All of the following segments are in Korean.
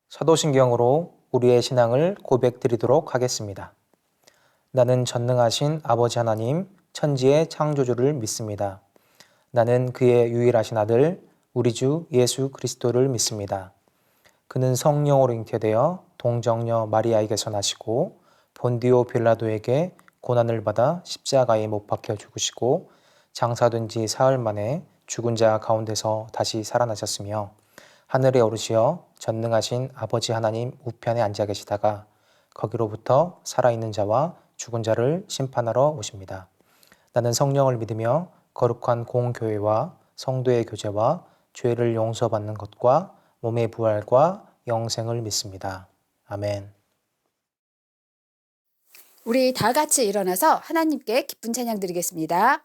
사도신경으로 우리의 신앙을 고백드리도록 하겠습니다. 나는 전능하신 아버지 하나님, 천지의 창조주를 믿습니다. 나는 그의 유일하신 아들, 우리 주 예수 그리스도를 믿습니다. 그는 성령으로 잉태되어 동정녀 마리아에게서 나시고 본디오 빌라도에게 고난을 받아 십자가에 못 박혀 죽으시고 장사된 지 사흘 만에 죽은 자 가운데서 다시 살아나셨으며 하늘에 오르시어 전능하신 아버지 하나님 우편에 앉아 계시다가 거기로부터 살아있는 자와 죽은 자를 심판하러 오십니다. 나는 성령을 믿으며 거룩한 공교회와 성도의 교제와 죄를 용서받는 것과 몸의 부활과 영생을 믿습니다. 아멘. 우리 다 같이 일어나서 하나님께 기쁜 찬양 드리겠습니다.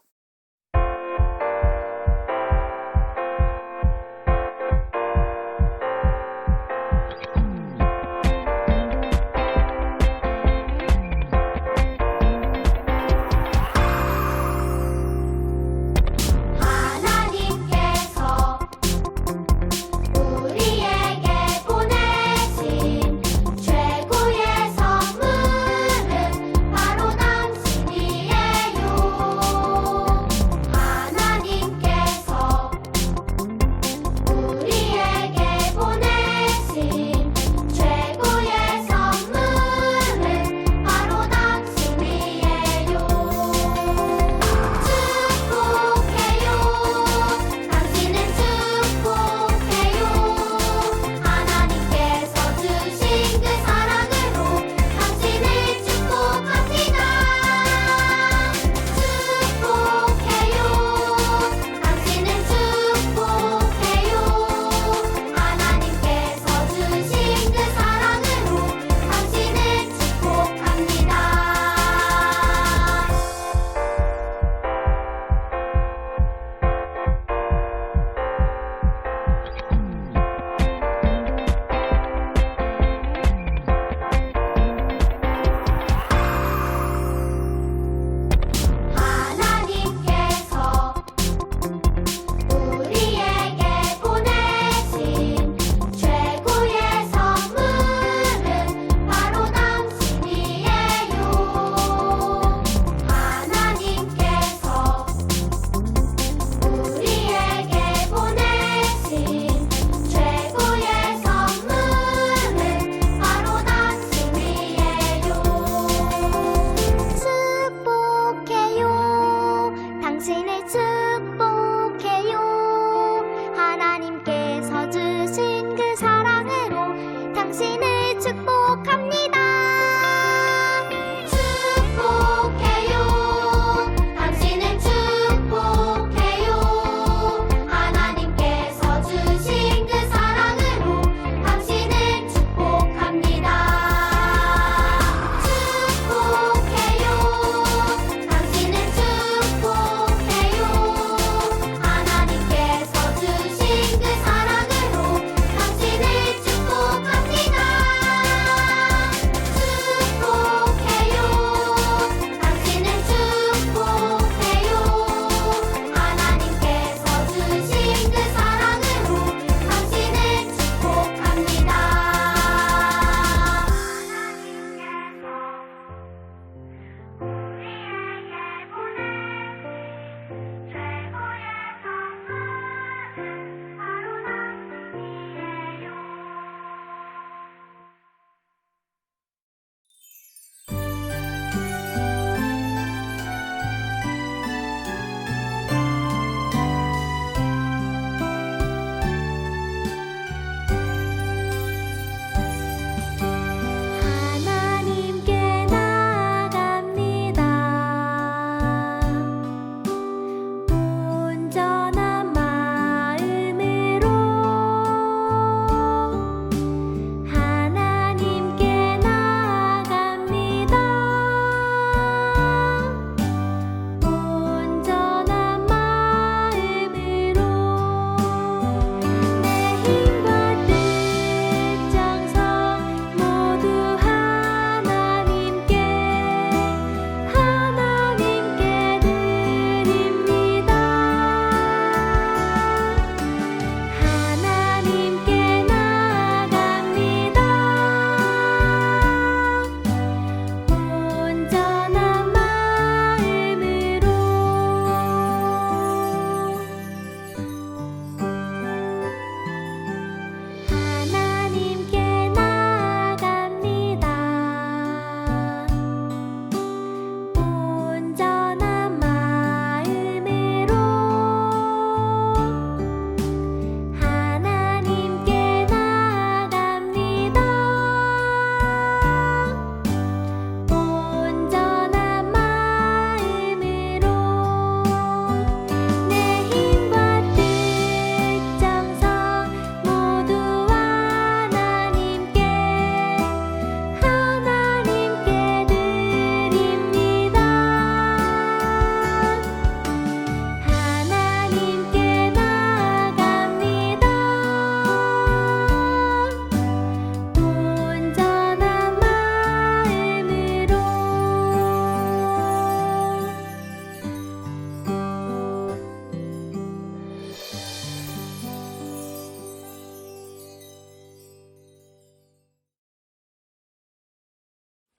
하나님께서 우리에게 보내신 최고의 선물은 바로 당신이에요.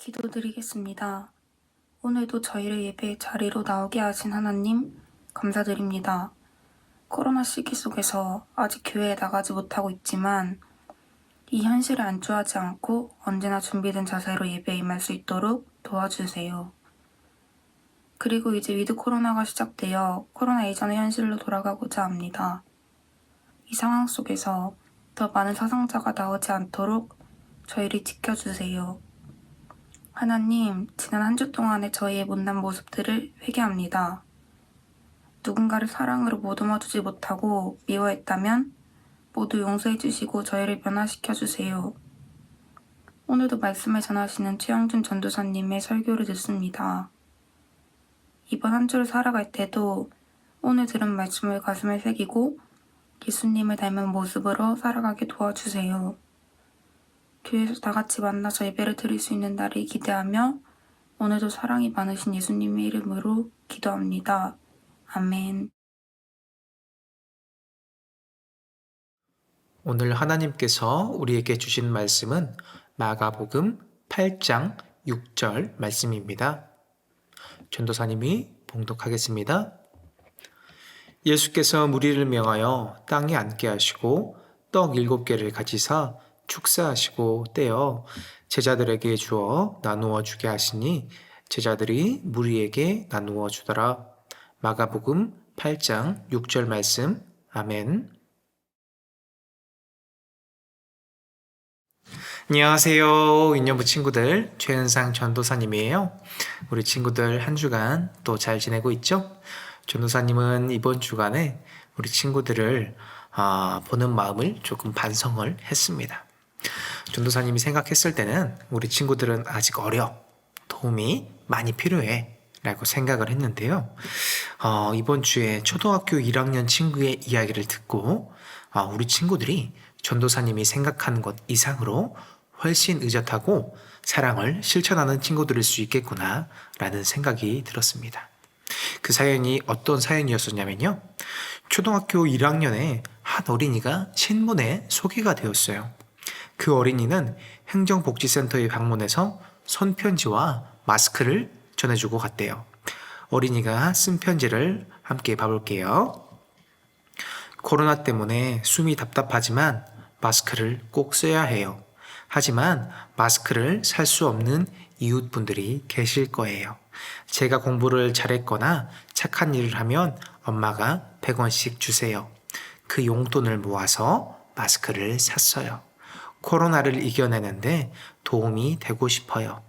기도드리겠습니다. 오늘도 저희를 예배의 자리로 나오게 하신 하나님 감사드립니다. 코로나 시기 속에서 아직 교회에 나가지 못하고 있지만 이 현실에 안주하지 않고 언제나 준비된 자세로 예배에 임할 수 있도록 도와주세요. 그리고 이제 위드 코로나가 시작되어 코로나 이전의 현실로 돌아가고자 합니다. 이 상황 속에서 더 많은 사상자가 나오지 않도록 저희를 지켜주세요. 하나님, 지난 한 주 동안의 저희의 못난 모습들을 회개합니다. 누군가를 사랑으로 보듬어주지 못하고 미워했다면 모두 용서해 주시고 저희를 변화시켜 주세요. 오늘도 말씀을 전하시는 최영준 전도사님의 설교를 듣습니다. 이번 한 주를 살아갈 때도 오늘 들은 말씀을 가슴에 새기고 예수님을 닮은 모습으로 살아가게 도와주세요. 교회에서 다 같이 만나서 예배를 드릴 수 있는 날을 기대하며 오늘도 사랑이 많으신 예수님의 이름으로 기도합니다. 아멘. 오늘 하나님께서 우리에게 주신 말씀은 마가복음 8장 6절 말씀입니다. 전도사님이 봉독하겠습니다. 예수께서 무리를 명하여 땅에 앉게 하시고 떡 7개를 가지사 축사하시고 떼어 제자들에게 주어 나누어 주게 하시니 제자들이 무리에게 나누어 주더라. 마가복음 8장 6절 말씀. 아멘. 안녕하세요. 인연부 친구들, 최은상 전도사님이에요. 우리 친구들 한 주간 또 잘 지내고 있죠? 전도사님은 이번 주간에 우리 친구들을 보는 마음을 조금 반성을 했습니다. 전도사님이 생각했을 때는 우리 친구들은 아직 어려, 도움이 많이 필요해 라고 생각을 했는데요. 이번 주에 초등학교 1학년 친구의 이야기를 듣고 우리 친구들이 전도사님이 생각하는 것 이상으로 훨씬 의젓하고 사랑을 실천하는 친구들일 수 있겠구나 라는 생각이 들었습니다. 그 사연이 어떤 사연이었었냐면요. 초등학교 1학년에 한 어린이가 신문에 소개가 되었어요. 그 어린이는 행정복지센터에 방문해서 손편지와 마스크를 전해주고 갔대요. 어린이가 쓴 편지를 함께 봐볼게요. 코로나 때문에 숨이 답답하지만 마스크를 꼭 써야 해요. 하지만 마스크를 살 수 없는 이웃분들이 계실 거예요. 제가 공부를 잘했거나 착한 일을 하면 엄마가 100원씩 주세요. 그 용돈을 모아서 마스크를 샀어요. 코로나를 이겨내는데 도움이 되고 싶어요.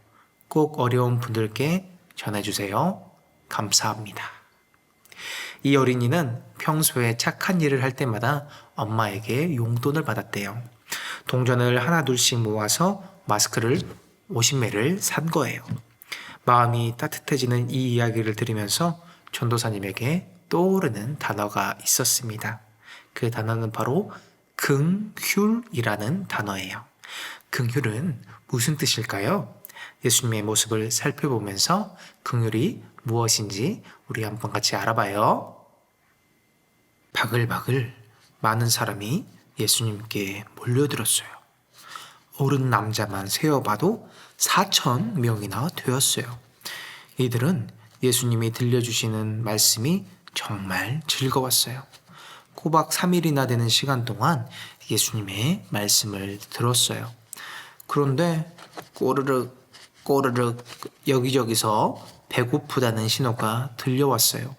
꼭 어려운 분들께 전해주세요. 감사합니다. 이 어린이는 평소에 착한 일을 할 때마다 엄마에게 용돈을 받았대요. 동전을 하나둘씩 모아서 마스크를 50매를 산 거예요. 마음이 따뜻해지는 이 이야기를 들으면서 전도사님에게 떠오르는 단어가 있었습니다. 그 단어는 바로 긍휼이라는 단어예요. 긍휼은 무슨 뜻일까요? 예수님의 모습을 살펴보면서 긍휼이 무엇인지 우리 한번 같이 알아봐요. 바글바글 많은 사람이 예수님께 몰려들었어요. 어른 남자만 세어봐도 4,000명이나 되었어요. 이들은 예수님이 들려주시는 말씀이 정말 즐거웠어요. 꼬박 3일이나 되는 시간 동안 예수님의 말씀을 들었어요. 그런데 꼬르륵 꼬르륵 여기저기서 배고프다는 신호가 들려왔어요.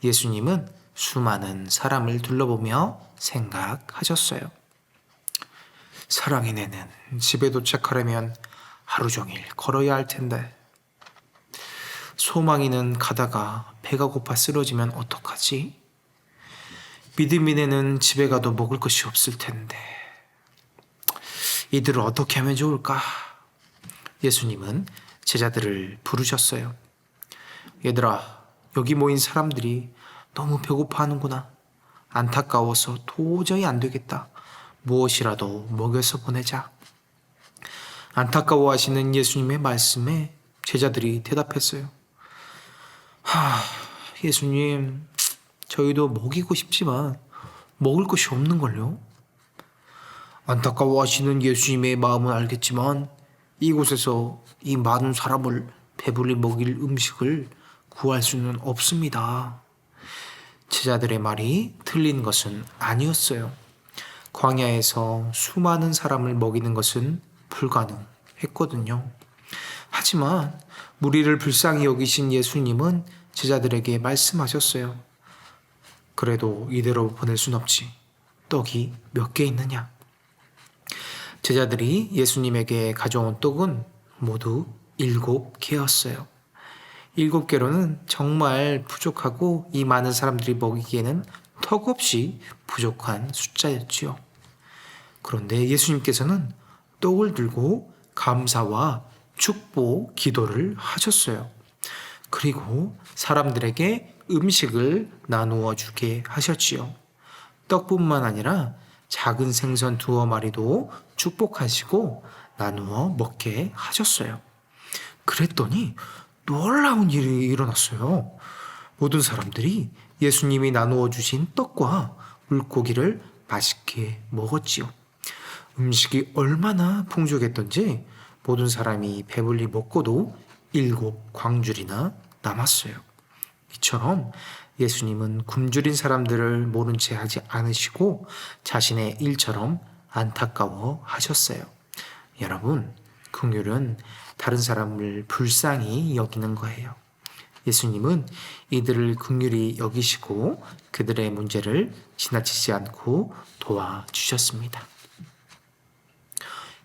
예수님은 수많은 사람을 둘러보며 생각하셨어요. 사랑의 내는 집에 도착하려면 하루 종일 걸어야 할 텐데, 소망이는 가다가 배가 고파 쓰러지면 어떡하지? 믿음이 내는 집에 가도 먹을 것이 없을 텐데, 이들을 어떻게 하면 좋을까? 예수님은 제자들을 부르셨어요. 얘들아, 여기 모인 사람들이 너무 배고파하는구나. 안타까워서 도저히 안 되겠다. 무엇이라도 먹여서 보내자. 안타까워하시는 예수님의 말씀에 제자들이 대답했어요. 예수님, 저희도 먹이고 싶지만 먹을 것이 없는걸요. 안타까워하시는 예수님의 마음은 알겠지만 이곳에서 이 많은 사람을 배불리 먹일 음식을 구할 수는 없습니다. 제자들의 말이 틀린 것은 아니었어요. 광야에서 수많은 사람을 먹이는 것은 불가능했거든요. 하지만 무리를 불쌍히 여기신 예수님은 제자들에게 말씀하셨어요. 그래도 이대로 보낼 순 없지. 떡이 몇 개 있느냐? 제자들이 예수님에게 가져온 떡은 모두 7개였어요. 7개로는 정말 부족하고 이 많은 사람들이 먹이기에는 턱없이 부족한 숫자였지요. 그런데 예수님께서는 떡을 들고 감사와 축복 기도를 하셨어요. 그리고 사람들에게 음식을 나누어 주게 하셨지요. 떡뿐만 아니라 작은 생선 2마리도 축복하시고 나누어 먹게 하셨어요. 그랬더니 놀라운 일이 일어났어요. 모든 사람들이 예수님이 나누어 주신 떡과 물고기를 맛있게 먹었지요. 음식이 얼마나 풍족했던지 모든 사람이 배불리 먹고도 7광줄이나 남았어요. 이처럼 예수님은 굶주린 사람들을 모른 채 하지 않으시고 자신의 일처럼 안타까워 하셨어요. 여러분, 긍휼은 다른 사람을 불쌍히 여기는 거예요. 예수님은 이들을 긍휼히 여기시고 그들의 문제를 지나치지 않고 도와주셨습니다.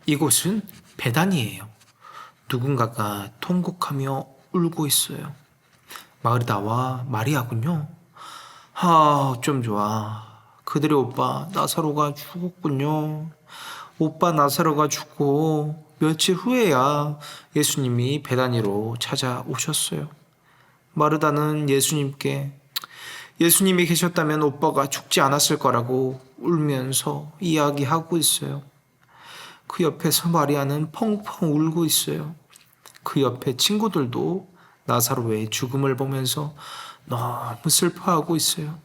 이곳은 베다니예요. 누군가가 통곡하며 울고 있어요. 마르다와 마리아군요. 좀 좋아. 그들의 오빠 나사로가 죽었군요. 오빠 나사로가 죽고 며칠 후에야 예수님이 베다니로 찾아오셨어요. 마르다는 예수님이 계셨다면 오빠가 죽지 않았을 거라고 울면서 이야기하고 있어요. 그 옆에서 마리아는 펑펑 울고 있어요. 그 옆에 친구들도 나사로의 죽음을 보면서 너무 슬퍼하고 있어요.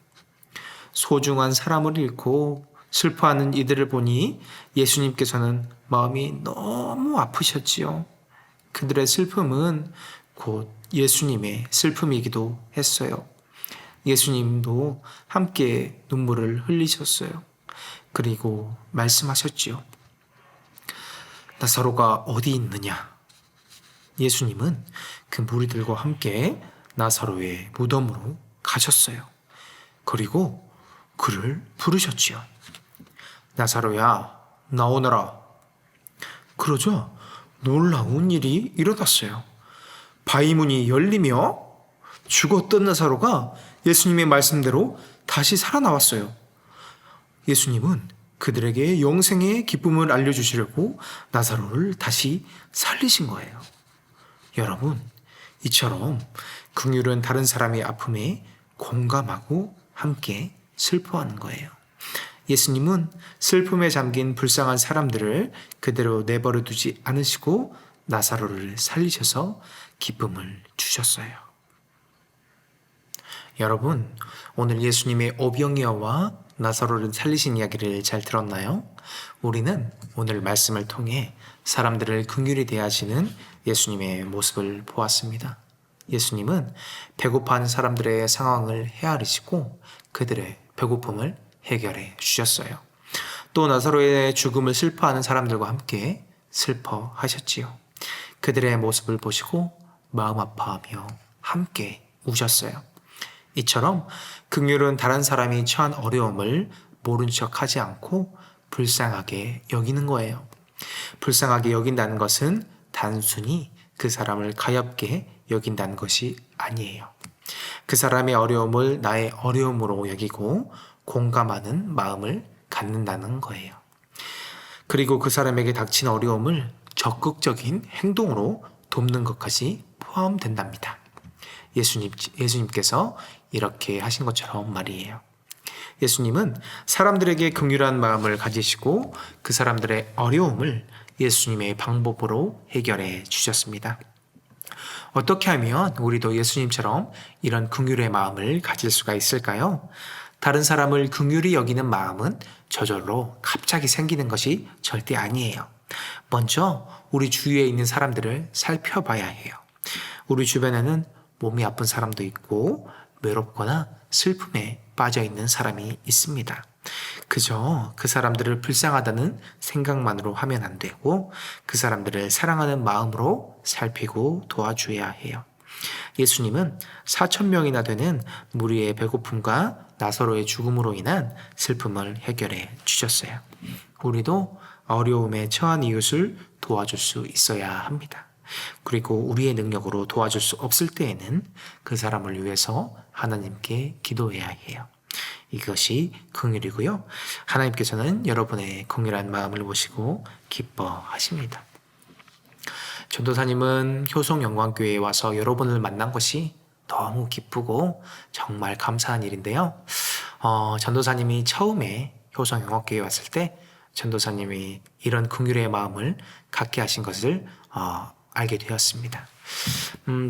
소중한 사람을 잃고 슬퍼하는 이들을 보니 예수님께서는 마음이 너무 아프셨지요. 그들의 슬픔은 곧 예수님의 슬픔이기도 했어요. 예수님도 함께 눈물을 흘리셨어요. 그리고 말씀하셨지요. 나사로가 어디 있느냐? 예수님은 그 무리들과 함께 나사로의 무덤으로 가셨어요. 그리고 그를 부르셨지요. 나사로야, 나오너라. 그러자 놀라운 일이 일어났어요. 바위문이 열리며 죽었던 나사로가 예수님의 말씀대로 다시 살아나왔어요. 예수님은 그들에게 영생의 기쁨을 알려주시려고 나사로를 다시 살리신 거예요. 여러분, 이처럼 긍휼은 다른 사람의 아픔에 공감하고 함께 슬퍼하는 거예요. 예수님은 슬픔에 잠긴 불쌍한 사람들을 그대로 내버려 두지 않으시고 나사로를 살리셔서 기쁨을 주셨어요. 여러분, 오늘 예수님의 오병이어와 나사로를 살리신 이야기를 잘 들었나요? 우리는 오늘 말씀을 통해 사람들을 긍휼히 대하시는 예수님의 모습을 보았습니다. 예수님은 배고파하는 사람들의 상황을 헤아리시고 그들의 배고픔을 해결해 주셨어요. 또 나사로의 죽음을 슬퍼하는 사람들과 함께 슬퍼하셨지요. 그들의 모습을 보시고 마음 아파하며 함께 우셨어요. 이처럼 긍휼은 다른 사람이 처한 어려움을 모른 척하지 않고 불쌍하게 여기는 거예요. 불쌍하게 여긴다는 것은 단순히 그 사람을 가엾게 여긴다는 것이 아니에요. 그 사람의 어려움을 나의 어려움으로 여기고 공감하는 마음을 갖는다는 거예요. 그리고 그 사람에게 닥친 어려움을 적극적인 행동으로 돕는 것까지 포함된답니다. 예수님께서 이렇게 하신 것처럼 말이에요. 예수님은 사람들에게 긍휼한 마음을 가지시고 그 사람들의 어려움을 예수님의 방법으로 해결해 주셨습니다. 어떻게 하면 우리도 예수님처럼 이런 긍휼의 마음을 가질 수가 있을까요? 다른 사람을 긍휼히 여기는 마음은 저절로 갑자기 생기는 것이 절대 아니에요. 먼저 우리 주위에 있는 사람들을 살펴봐야 해요. 우리 주변에는 몸이 아픈 사람도 있고 외롭거나 슬픔에 빠져 있는 사람이 있습니다. 그저 그 사람들을 불쌍하다는 생각만으로 하면 안 되고 그 사람들을 사랑하는 마음으로 살피고 도와줘야 해요. 예수님은 4,000명이나 되는 무리의 배고픔과 나사로의 죽음으로 인한 슬픔을 해결해 주셨어요. 우리도 어려움에 처한 이웃을 도와줄 수 있어야 합니다. 그리고 우리의 능력으로 도와줄 수 없을 때에는 그 사람을 위해서 하나님께 기도해야 해요. 이것이 긍휼이고요. 하나님께서는 여러분의 긍휼한 마음을 보시고 기뻐하십니다. 전도사님은 효성영광교회에 와서 여러분을 만난 것이 너무 기쁘고 정말 감사한 일인데요. 전도사님이 처음에 효성영광교회에 왔을 때 전도사님이 이런 긍휼의 마음을 갖게 하신 것을 알게 되었습니다.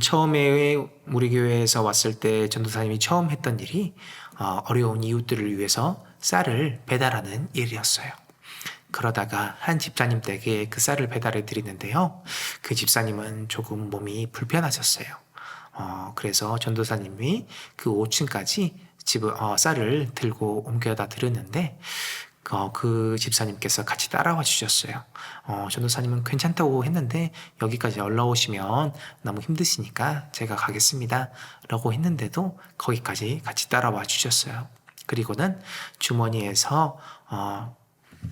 처음에 우리 교회에서 왔을 때 전도사님이 처음 했던 일이 어려운 이웃들을 위해서 쌀을 배달하는 일이었어요. 그러다가 한 집사님 댁에 그 쌀을 배달해 드리는데요. 그 집사님은 조금 몸이 불편하셨어요. 그래서 전도사님이 그 5층까지 쌀을 들고 옮겨다 드렸는데 그 집사님께서 같이 따라와 주셨어요. 전도사님은 괜찮다고 했는데 여기까지 올라오시면 너무 힘드시니까 제가 가겠습니다 라고 했는데도 거기까지 같이 따라와 주셨어요. 그리고는 주머니에서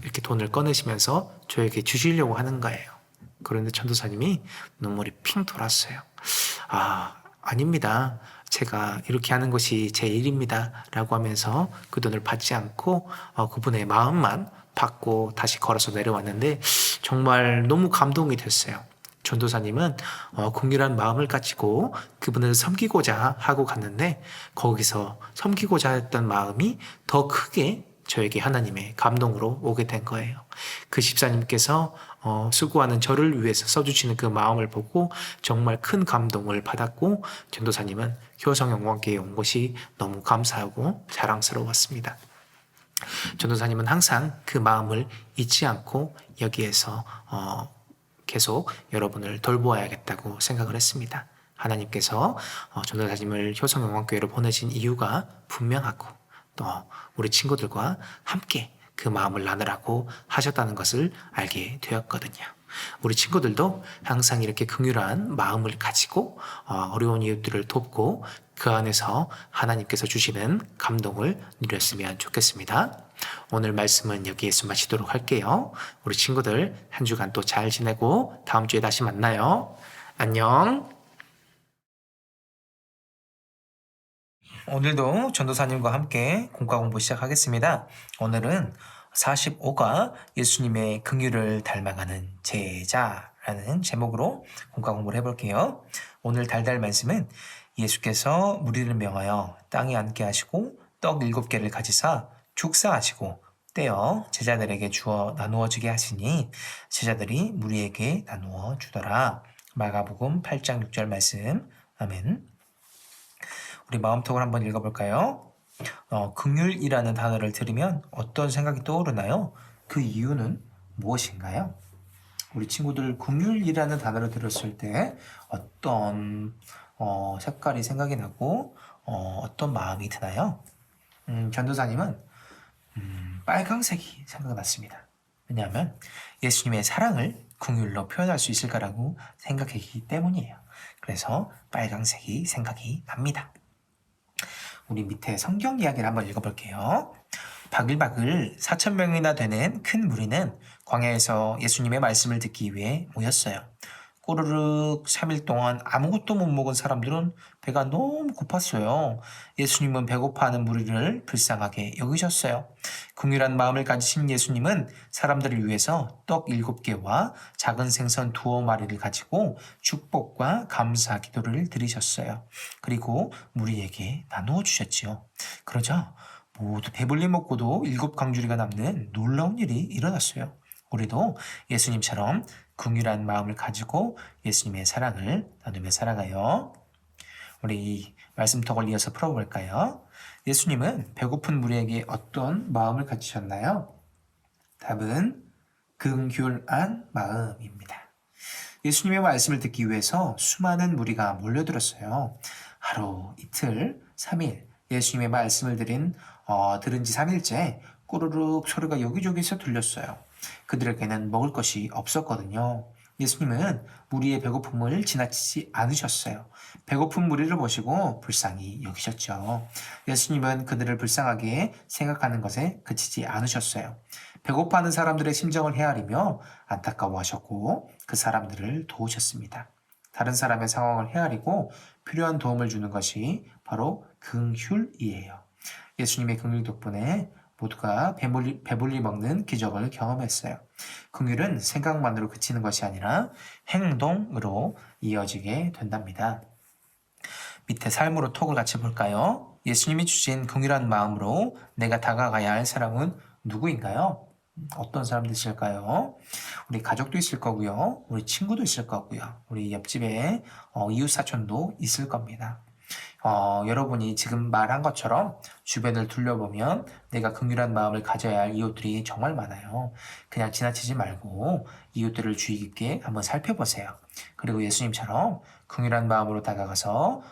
이렇게 돈을 꺼내시면서 저에게 주시려고 하는 거예요. 그런데 전도사님이 눈물이 핑 돌았어요. 아닙니다. 제가 이렇게 하는 것이 제 일입니다 라고 하면서 그 돈을 받지 않고 그분의 마음만 받고 다시 걸어서 내려왔는데 정말 너무 감동이 됐어요. 전도사님은 긍휼한 마음을 가지고 그분을 섬기고자 하고 갔는데 거기서 섬기고자 했던 마음이 더 크게 저에게 하나님의 감동으로 오게 된 거예요. 그 집사님께서 수고하는 저를 위해서 써주시는 그 마음을 보고 정말 큰 감동을 받았고 전도사님은 효성영광교회에 온 것이 너무 감사하고 자랑스러웠습니다. 전도사님은 항상 그 마음을 잊지 않고 여기에서 계속 여러분을 돌보아야겠다고 생각을 했습니다. 하나님께서 전도사님을 효성영광교회로 보내신 이유가 분명하고 또 우리 친구들과 함께 그 마음을 나누라고 하셨다는 것을 알게 되었거든요. 우리 친구들도 항상 이렇게 긍휼한 마음을 가지고 어려운 이웃들을 돕고 그 안에서 하나님께서 주시는 감동을 누렸으면 좋겠습니다. 오늘 말씀은 여기에서 마치도록 할게요. 우리 친구들 한 주간 또 잘 지내고 다음 주에 다시 만나요. 안녕. 오늘도 전도사님과 함께 공과 공부 시작하겠습니다. 오늘은 45가 예수님의 긍휼을 닮아가는 제자라는 제목으로 공과 공부를 해볼게요. 오늘 달달 말씀은 예수께서 무리를 명하여 땅에 앉게 하시고 떡 7개를 가지사 축사하시고 떼어 제자들에게 주어 나누어 주게 하시니 제자들이 무리에게 나누어 주더라. 마가복음 8장 6절 말씀. 아멘. 우리 마음톡을 한번 읽어볼까요? 긍휼이라는 단어를 들으면 어떤 생각이 떠오르나요? 그 이유는 무엇인가요? 우리 친구들 긍휼이라는 단어를 들었을 때 어떤 색깔이 생각이 나고 어떤 마음이 드나요? 전도사님은 빨강색이 생각났습니다. 왜냐하면 예수님의 사랑을 긍휼로 표현할 수 있을 거라고 생각했기 때문이에요. 그래서 빨강색이 생각이 납니다. 우리 밑에 성경 이야기를 한번 읽어볼게요. 바글바글 4,000명이나 되는 큰 무리는 광야에서 예수님의 말씀을 듣기 위해 모였어요. 꼬르륵 3일 동안 아무것도 못 먹은 사람들은 배가 너무 고팠어요. 예수님은 배고파하는 무리를 불쌍하게 여기셨어요. 긍휼한 마음을 가지신 예수님은 사람들을 위해서 떡 7개와 작은 생선 2마리를 가지고 축복과 감사 기도를 드리셨어요. 그리고 무리에게 나누어 주셨지요. 그러자 모두 배불리 먹고도 7강주리가 남는 놀라운 일이 일어났어요. 우리도 예수님처럼 긍휼한 마음을 가지고 예수님의 사랑을 나누며 살아가요. 우리 말씀톡을 이어서 풀어볼까요? 예수님은 배고픈 무리에게 어떤 마음을 가지셨나요? 답은 긍휼한 마음입니다. 예수님의 말씀을 듣기 위해서 수많은 무리가 몰려들었어요. 하루, 이틀, 3일 예수님의 말씀을 들은 지 3일째 꾸르륵 소리가 여기저기서 들렸어요. 그들에게는 먹을 것이 없었거든요. 예수님은 무리의 배고픔을 지나치지 않으셨어요. 배고픈 무리를 보시고 불쌍히 여기셨죠. 예수님은 그들을 불쌍하게 생각하는 것에 그치지 않으셨어요. 배고파하는 사람들의 심정을 헤아리며 안타까워하셨고 그 사람들을 도우셨습니다. 다른 사람의 상황을 헤아리고 필요한 도움을 주는 것이 바로 긍휼이에요. 예수님의 긍휼 덕분에 모두가 배불리 먹는 기적을 경험했어요. 긍휼은 생각만으로 그치는 것이 아니라 행동으로 이어지게 된답니다. 밑에 삶으로 톡을 같이 볼까요? 예수님이 주신 긍휼한 마음으로 내가 다가가야 할 사람은 누구인가요? 어떤 사람도 있을까요? 우리 가족도 있을 거고요. 우리 친구도 있을 거고요. 우리 옆집에 이웃 사촌도 있을 겁니다. 여러분이 지금 말한 것처럼 주변을 둘러보면 내가 긍휼한 마음을 가져야 할 이웃들이 정말 많아요. 그냥 지나치지 말고 이웃들을 주의 깊게 한번 살펴보세요. 그리고 예수님처럼 긍휼한 마음으로 다가가서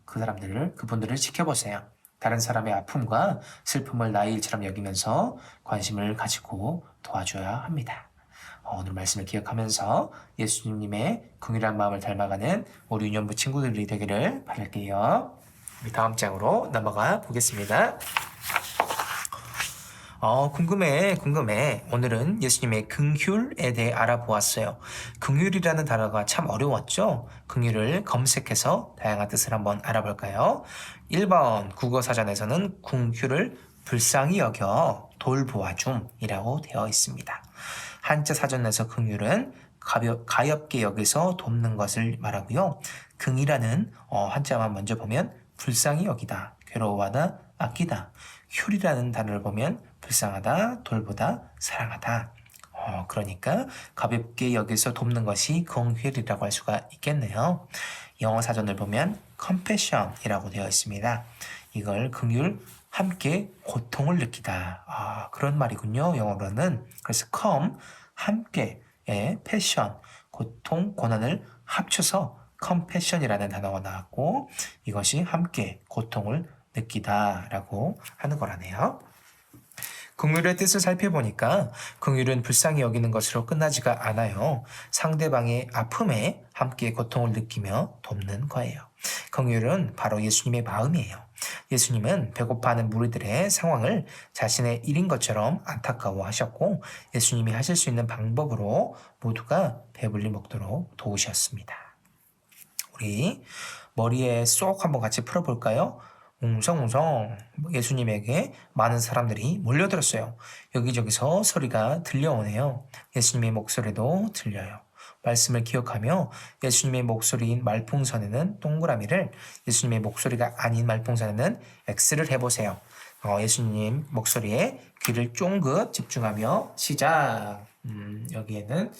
그분들을 지켜보세요. 다른 사람의 아픔과 슬픔을 나의 일처럼 여기면서 관심을 가지고 도와줘야 합니다. 오늘 말씀을 기억하면서 예수님의 긍휼한 마음을 닮아가는 우리 유년부 친구들이 되기를 바랄게요. 우리 다음 장으로 넘어가 보겠습니다. 궁금해. 오늘은 예수님의 긍휼에 대해 알아보았어요. 긍휼이라는 단어가 참 어려웠죠? 긍휼을 검색해서 다양한 뜻을 한번 알아볼까요? 1번 국어사전에서는 긍휼을 불쌍히 여겨 돌보아줌이라고 되어 있습니다. 한자 사전에서 긍휼은 가엽게 여기서 돕는 것을 말하고요. 긍이라는 한자만 먼저 보면 불쌍히 여기다, 괴로워하다, 아끼다. 휼이라는 단어를 보면 불쌍하다, 돌보다, 사랑하다. 그러니까 가볍게 여기서 돕는 것이 긍휼이라고 할 수가 있겠네요. 영어 사전을 보면 compassion이라고 되어 있습니다. 이걸 긍휼, 함께 고통을 느끼다. 그런 말이군요. 영어로는. 그래서 come, 함께, passion, 고통, 고난을 합쳐서 compassion이라는 단어가 나왔고 이것이 함께 고통을 느끼다라고 하는 거라네요. 긍휼의 뜻을 살펴보니까 긍휼은 불쌍히 여기는 것으로 끝나지가 않아요. 상대방의 아픔에 함께 고통을 느끼며 돕는 거예요. 긍휼은 바로 예수님의 마음이에요. 예수님은 배고파하는 무리들의 상황을 자신의 일인 것처럼 안타까워하셨고 예수님이 하실 수 있는 방법으로 모두가 배불리 먹도록 도우셨습니다. 우리 머리에 쏙 한번 같이 풀어볼까요? 웅성웅성 예수님에게 많은 사람들이 몰려들었어요. 여기저기서 소리가 들려오네요. 예수님의 목소리도 들려요. 말씀을 기억하며 예수님의 목소리인 말풍선에는 동그라미를, 예수님의 목소리가 아닌 말풍선에는 X를 해보세요. 예수님 목소리에 귀를 쫑긋 집중하며 시작! 여기에는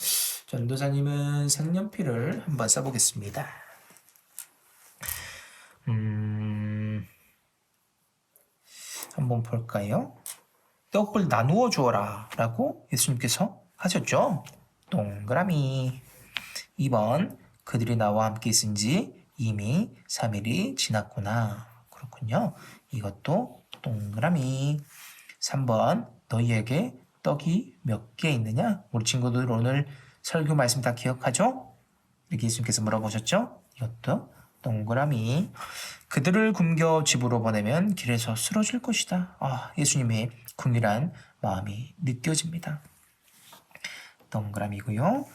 전도사님은 색연필을 한번 써보겠습니다. 한번 볼까요? 떡을 나누어 주어라 라고 예수님께서 하셨죠? 동그라미. 2번 그들이 나와 함께 있은 지 이미 3일이 지났구나. 그렇군요. 이것도 동그라미. 3번 너희에게 떡이 몇 개 있느냐? 우리 친구들 오늘 설교 말씀 다 기억하죠? 이렇게 예수님께서 물어보셨죠? 이것도 동그라미. 그들을 굶겨 집으로 보내면 길에서 쓰러질 것이다. 예수님의 긍휼한 마음이 느껴집니다. 동그라미고요.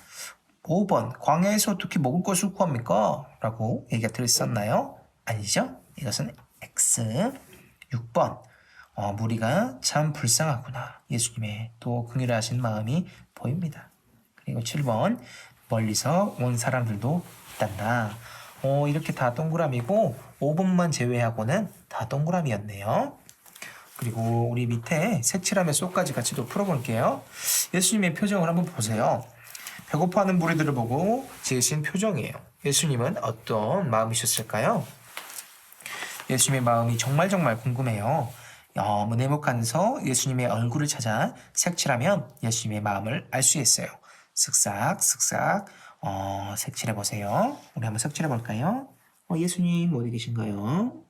5번 광야에서 어떻게 먹을 것을 구합니까? 라고 얘기가 들었었나요? 아니죠? 이것은 X. 6번 무리가 참 불쌍하구나. 예수님의 또 긍휼하신 마음이 보입니다. 그리고 7번 멀리서 온 사람들도 있단다. 이렇게 다 동그라미고 5번만 제외하고는 다 동그라미였네요. 그리고 우리 밑에 색칠하며 쏙까지 같이 또 풀어볼게요. 예수님의 표정을 한번 보세요. 배고파하는 무리들을 보고 지으신 표정이에요. 예수님은 어떤 마음이셨을까요? 예수님의 마음이 정말 궁금해요. 네모칸에서 예수님의 얼굴을 찾아 색칠하면 예수님의 마음을 알 수 있어요. 쓱싹 색칠해 보세요. 우리 한번 색칠해 볼까요? 예수님 어디 계신가요?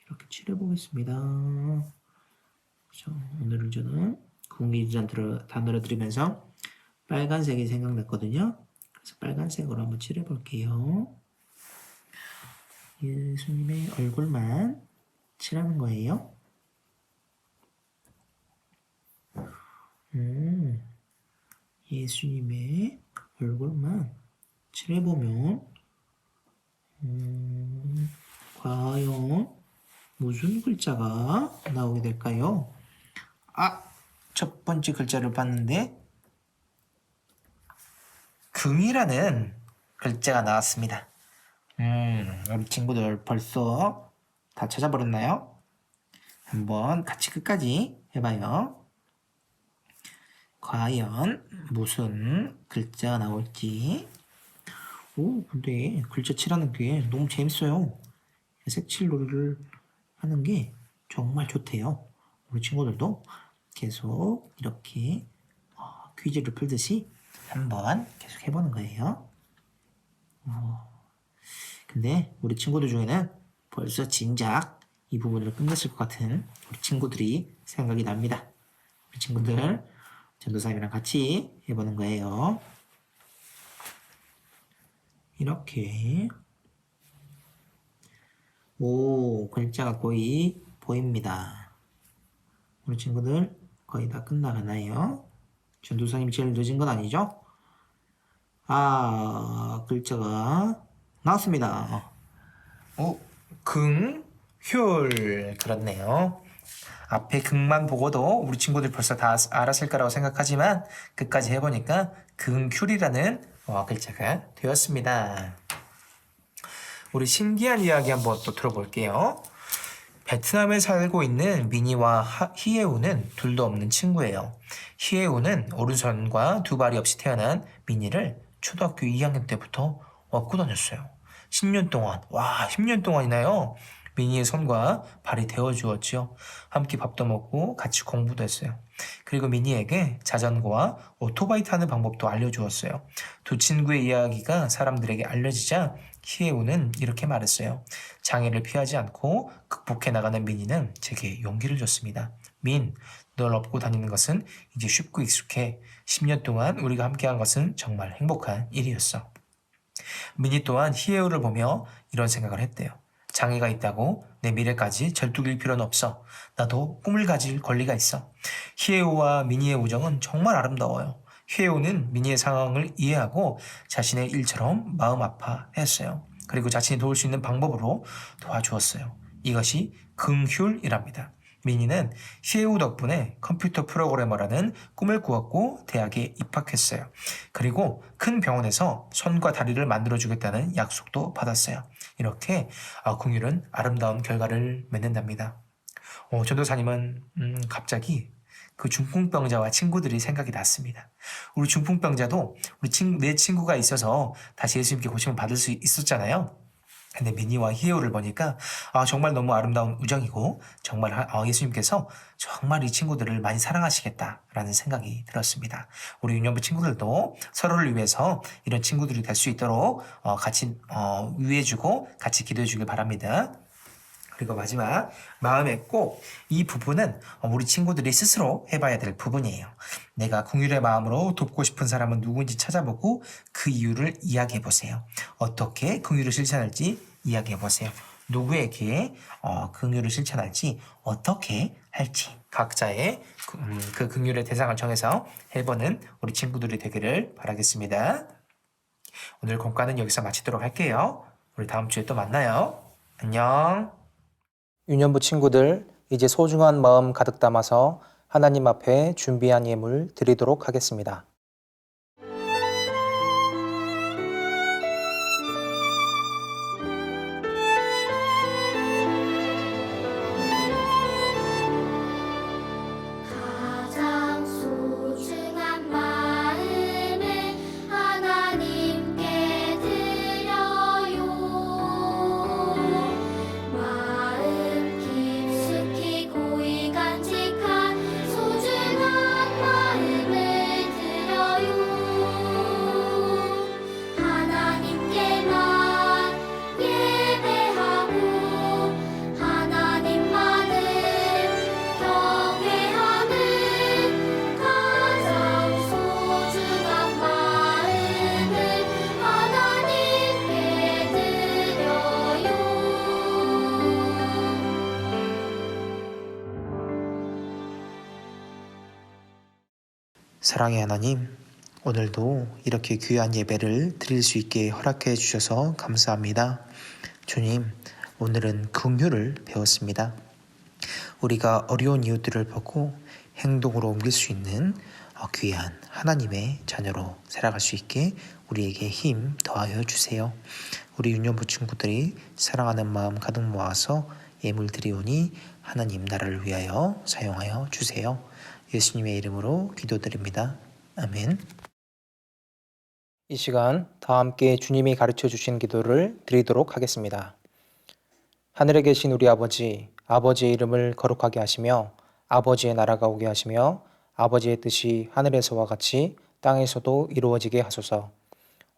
이렇게 칠해 보겠습니다. 자, 오늘은 저는 공기주전 단어를 들으면서 빨간색이 생각났거든요. 그래서 빨간색으로 한번 칠해 볼게요. 예수님의 얼굴만 칠하는 거예요. 예수님의 얼굴만 칠해보면 과연 무슨 글자가 나오게 될까요? 첫 번째 글자를 봤는데 금이라는 글자가 나왔습니다. 우리 친구들 벌써 다 찾아버렸나요? 한번 같이 끝까지 해봐요. 과연 무슨 글자가 나올지. 근데 글자 칠하는 게 너무 재밌어요. 색칠놀이를 하는 게 정말 좋대요. 우리 친구들도 계속 이렇게 퀴즈를 풀듯이 한번 계속 해보는 거예요. 근데 우리 친구들 중에는 벌써 진작 이 부분을 끝냈을 것 같은 우리 친구들이 생각이 납니다. 우리 친구들 전도사님이랑 같이 해보는 거예요. 이렇게 글자가 거의 보입니다. 우리 친구들 거의 다 끝나가나요? 전도사님이 제일 늦은 건 아니죠? 글자가 나왔습니다. 긍휼. 그렇네요. 앞에 긍만 보고도 우리 친구들 벌써 다 알았을 거라고 생각하지만 끝까지 해보니까 긍휼이라는 글자가 되었습니다. 우리 신기한 이야기 한번 또 들어볼게요. 베트남에 살고 있는 미니와 히에우는 둘도 없는 친구예요. 히에우는 오른손과 두 발이 없이 태어난 미니를 초등학교 2학년 때부터 업고 다녔어요. 10년 동안, 10년 동안이나요. 미니의 손과 발이 데워주었지요. 함께 밥도 먹고 같이 공부도 했어요. 그리고 미니에게 자전거와 오토바이 타는 방법도 알려주었어요. 두 친구의 이야기가 사람들에게 알려지자 히에우는 이렇게 말했어요. 장애를 피하지 않고 극복해 나가는 미니는 제게 용기를 줬습니다. 널 업고 다니는 것은 이제 쉽고 익숙해. 10년 동안 우리가 함께한 것은 정말 행복한 일이었어. 미니 또한 히에우를 보며 이런 생각을 했대요. 장애가 있다고 내 미래까지 절뚝일 필요는 없어. 나도 꿈을 가질 권리가 있어. 히에우와 미니의 우정은 정말 아름다워요. 히에우는 미니의 상황을 이해하고 자신의 일처럼 마음 아파했어요. 그리고 자신이 도울 수 있는 방법으로 도와주었어요. 이것이 긍휼이랍니다. 미니는 히에우 덕분에 컴퓨터 프로그래머라는 꿈을 꾸었고 대학에 입학했어요. 그리고 큰 병원에서 손과 다리를 만들어주겠다는 약속도 받았어요. 이렇게 긍휼은 아름다운 결과를 맺는답니다. 전도사님은 갑자기 그 중풍병자와 친구들이 생각이 났습니다. 우리 중풍병자도 내 친구가 있어서 다시 예수님께 고침을 받을 수 있었잖아요. 근데 미니와 히에우를 보니까 정말 너무 아름다운 우정이고 정말 예수님께서 정말 이 친구들을 많이 사랑하시겠다라는 생각이 들었습니다. 우리 유년부 친구들도 서로를 위해서 이런 친구들이 될 수 있도록 같이 위해주고 같이 기도해 주길 바랍니다. 그리고 마지막 마음에 꼭 이 부분은 우리 친구들이 스스로 해봐야 될 부분이에요. 내가 긍휼의 마음으로 돕고 싶은 사람은 누구인지 찾아보고 그 이유를 이야기해보세요. 어떻게 긍휼을 실천할지 이야기해보세요. 누구에게 긍휼을 실천할지 어떻게 할지 각자의 그 긍휼의 대상을 정해서 해보는 우리 친구들이 되기를 바라겠습니다. 오늘 공과는 여기서 마치도록 할게요. 우리 다음 주에 또 만나요. 안녕. 유년부 친구들, 이제 소중한 마음 가득 담아서 하나님 앞에 준비한 예물 드리도록 하겠습니다. 가장 소중한 마음을 하나님께 드려요. 마음 깊숙이 고이 간직한 소중한 마음을 드려요. 사랑의 하나님, 오늘도 이렇게 귀한 예배를 드릴 수 있게 허락해 주셔서 감사합니다. 주님, 오늘은 긍휼을 배웠습니다. 우리가 어려운 이웃들을 보고 행동으로 옮길 수 있는 귀한 하나님의 자녀로 살아갈 수 있게 우리에게 힘 더하여 주세요. 우리 유년부 친구들이 사랑하는 마음 가득 모아서 예물 드리오니 하나님 나라를 위하여 사용하여 주세요. 예수님의 이름으로 기도드립니다. 아멘. 이 시간 다 함께 주님이 가르쳐 주신 기도를 드리도록 하겠습니다. 하늘에 계신 우리 아버지, 아버지의 이름을 거룩하게 하시며 아버지의 나라가 오게 하시며 아버지의 뜻이 하늘에서와 같이 땅에서도 이루어지게 하소서.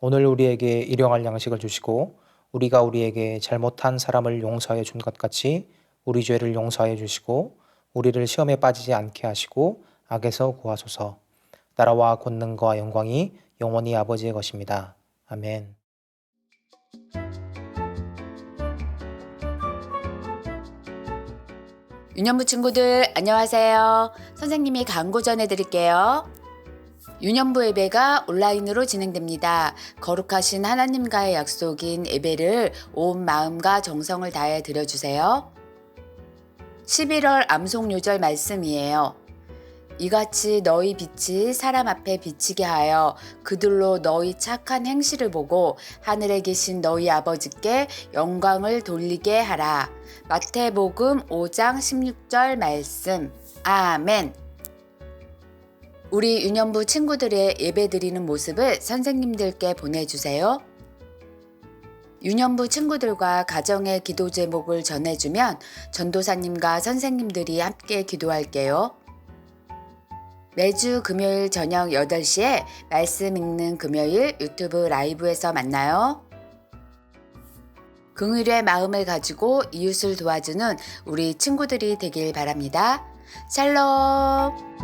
오늘 우리에게 일용할 양식을 주시고 우리가 우리에게 잘못한 사람을 용서하여 준 것 같이 우리 죄를 용서하여 주시고 우리를 시험에 빠지지 않게 하시고 악에서 구하소서. 나라와 권능과 영광이 영원히 아버지의 것입니다. 아멘. 유년부 친구들 안녕하세요. 선생님이 광고 전해드릴게요. 유년부 예배가 온라인으로 진행됩니다. 거룩하신 하나님과의 약속인 예배를 온 마음과 정성을 다해 드려주세요. 11월 암송요절 말씀이에요. 이같이 너희 빛이 사람 앞에 비치게 하여 그들로 너희 착한 행실을 보고 하늘에 계신 너희 아버지께 영광을 돌리게 하라. 마태복음 5장 16절 말씀. 아멘. 우리 유년부 친구들의 예배드리는 모습을 선생님들께 보내주세요. 유년부 친구들과 가정의 기도 제목을 전해주면 전도사님과 선생님들이 함께 기도할게요. 매주 금요일 저녁 8시에 말씀 읽는 금요일 유튜브 라이브에서 만나요. 긍휼의 마음을 가지고 이웃을 도와주는 우리 친구들이 되길 바랍니다. 샬롬!